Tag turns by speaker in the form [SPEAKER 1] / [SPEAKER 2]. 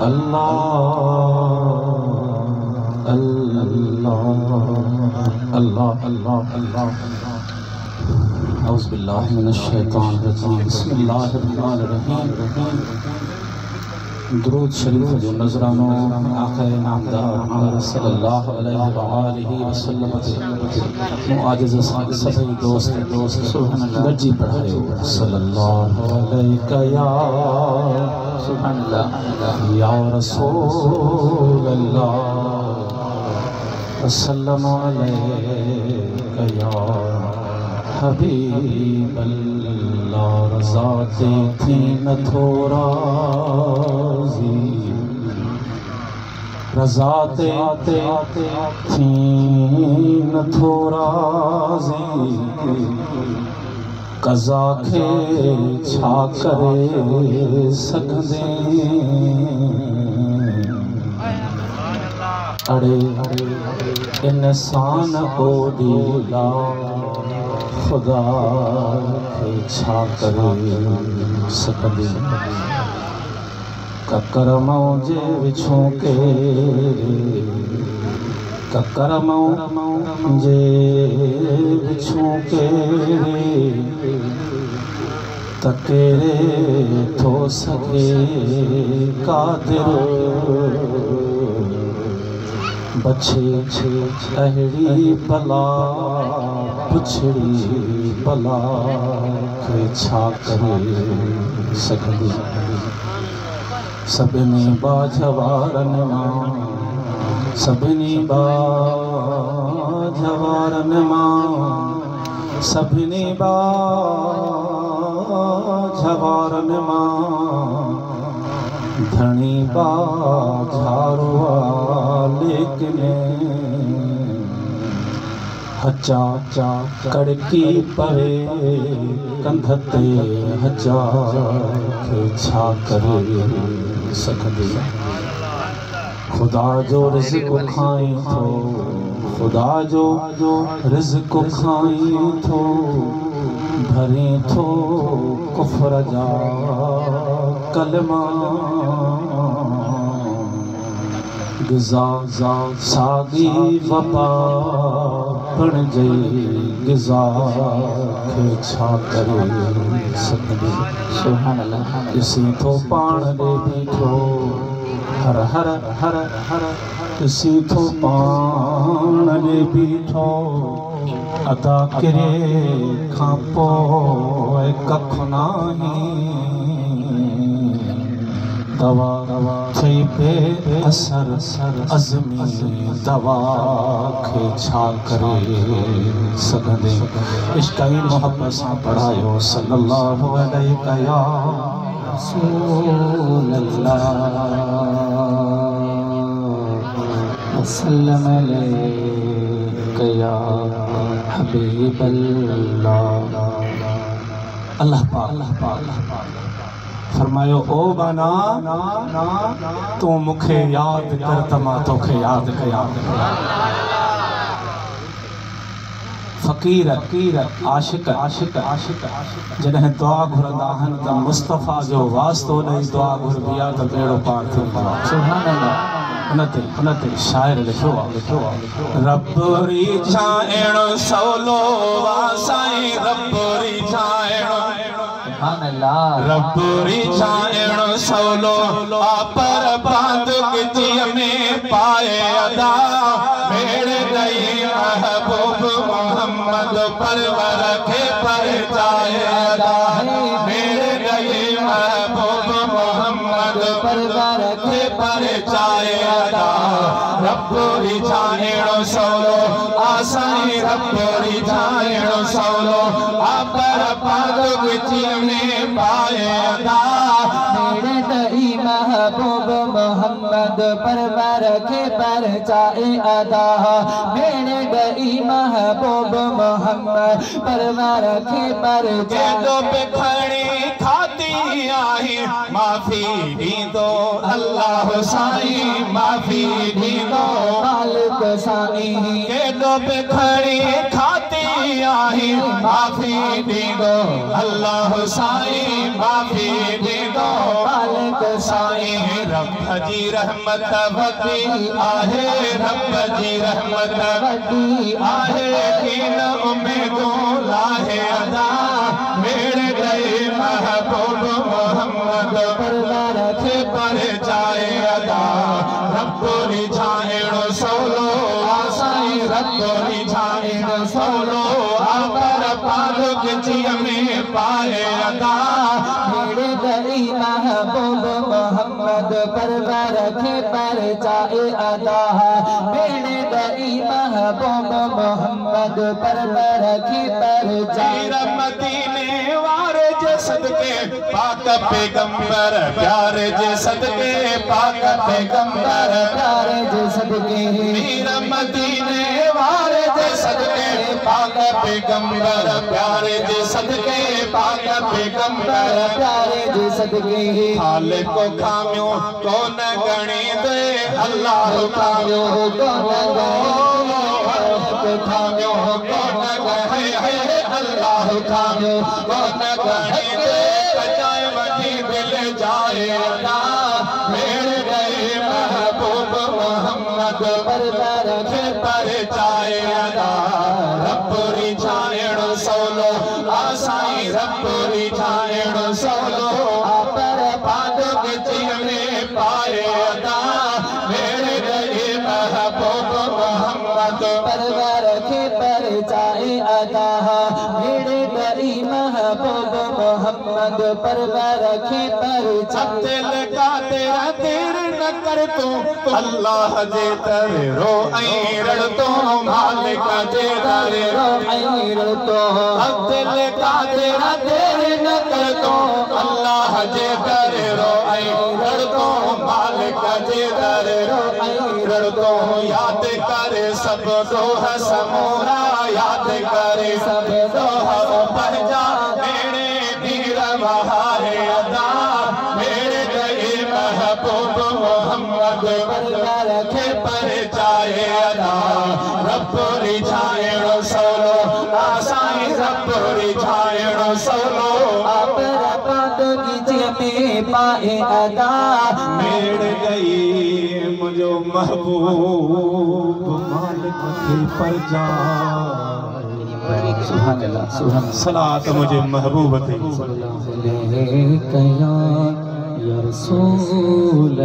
[SPEAKER 1] अल्लाह अल्लाह अल्लाह अल्लाह अल्लाह अल्लाह औज़ु बिल्लाहि मिनश शैतानिर रजीम बिस्मिल्लाहिर रहमानिर रहीम। दुरूद शरीफ जो नजरानो आक़ाए नामदार सल्लल्लाहु अलैहि व आलिहि वसल्लम मुआजिज़ सभी दोस्त सुभान अल्लाह जी पढ़ायो सल्लल्लाहु अलैका या सुभान अल्लाह या रसूल अल्लाह वसल्लम अलैका या हबीब अल्लाह। रज़ा थी न थोड़ा रज़ा थी न थोड़ा कज़ा खे छा करे सघंदे अड़े इंसान ओॾीला खुदा खे छा करे सघंदे ककरमऊं जे विछों के ककरमऊं जे विछों के तकेरे थो सके कादिर बछे अहिड़ी बला पुछड़ी बला खे छा करे सघंदी सभिनी बाझवारनि मां सभिनी बाझवारनि मां सभिनी बाझवारनि मां धणी बाझारो लेकिन हचा कड़की पवे कंध ते हचा खे छा करे सघंदी खुदा जो रिज़्क़ खाई थो खुदा जो रिज़्क़ खाई थो भरी थो कुफ्र जा कलमा ग़िज़ा सागी वबा पण जे ग़िज़ा खे छा करे सघंदी सुभान अल्लाह। ॾिसी थो पाण ॾे बीठो हर हर हर हर ॾिसी थो पाण ॾे बीठो अदा किरे खां पोइ कखु नाहे दवा थी पे असर अज़मी दवा खे छा करे सघंदे इश्क़ी मोहब्बत सां पढ़ायो सल्लल्लाहु अलैहि या रसूल अल्लाह वसल्लम अलैका या हबीब अल्लाह। अल्लाह पाक फरमायो ओ बाना तू मुखे याद कर त मां तोखे याद कया फ़कीर आशिक जॾहिं दुआ घुरंदा आहिनि त मुस्तफ़ा जो वास्तो ॾेई दुआ घुरबी आहे त बेड़ो पार थींदो आहे सुभान अल्लाह। हुन ते शाइर लिखियो आहे रब्बरी छाइणो सवलो वा साईं रब्बरी छाइणो रब्बरी छाइणो सवलो पर बांध गिजीअ में पाए अदा मेरे दई महबूब मोहम्मद परवर खे परचाए अदा मेरे दई महबूब मोहम्मद परवर खे परचाए अदा रब्बरी छाइणो सवलो आसाई रब्बरी छाइणो सवलो पर बांध गिजीअ में पाए अदा मेरे दई महबूब मोहम्मद परवर खे परचाए अदा मेरे दई महबूब मोहम्मद परवर खे परचाए पे खड़ी खाती आई माफी दीदो अल्लाह साईं माफी दीदो मालिक साईं केडो पे खड़ी खाती आई माफी दीदो अल्लाह साईं माफी दीदो मालिक साईं रब जी रहमत वॾी आहे, रब जी रहमत वॾी आहे, कीन उम्मीदूं लाहे अदा मेरे गए महबूब मोहम्मद परवार खे परचाए अदा रब रिझाइणो सवलो साईं रब रिझाइणो सवलो पर पालुक जीअ में पाए अदा मेरे गई महबूब मोहम्मद परवार खे परचाए अदा मेरे गई महबूब मोहम्मद परवार खे परचाए मदीने वारे जे सदके पाक पैगंबर प्यारे जे सदके पाक पैगंबर प्यारे जे सदके मीर मदीने वारे जे सदके पाक पैगंबर प्यारे जे सदके पाक पैगंबर प्यारे जे सदके हाले को खामियो कोन गणी दे अल्लाह खामियो कोन गणी को खामियो कोन गणी अल्लाह खामियो कोन गणी दे कचाए वठी दिल जाए अदा मेरे गए महबूब मोहम्मद परवार खे परचाए अदा रब रिझाइणो सवलो साईं रब रिझाइणो सवलो पर पालुक जीअ में पाए अदा मेरे गए महबूब मोहम्मद परवार खे परचाए अदा मेरे गई महबूब मोहम्मद परवार खे परचाए दिल का तेरा तेर न कर तू अल्लाह जे दर रो ऐं रड़ तो मालिक जे दर रो ऐं रड़ तो दिल का तेरा तेर न कर तू अल्लाह जे दर रो ऐं रड़ तो मालिक जे दर रो ऐं रड़ तो याद करे सब दोह समूरा याद करे सब दोह पहजा मेरे नीर बहारे अदा मेरे गए महबूब मोहम्मद परवार खे परचाए अदा रब रिझाइणो सवलो साईं रब रिझाइणो सवलो पर पालुक जीअ में पाए अदा मेरे गई मुंहिंजो महबूब मालिक खे परचाए सुभान अल्लाह सुभान सलात मुझे महबूब थे या रसूल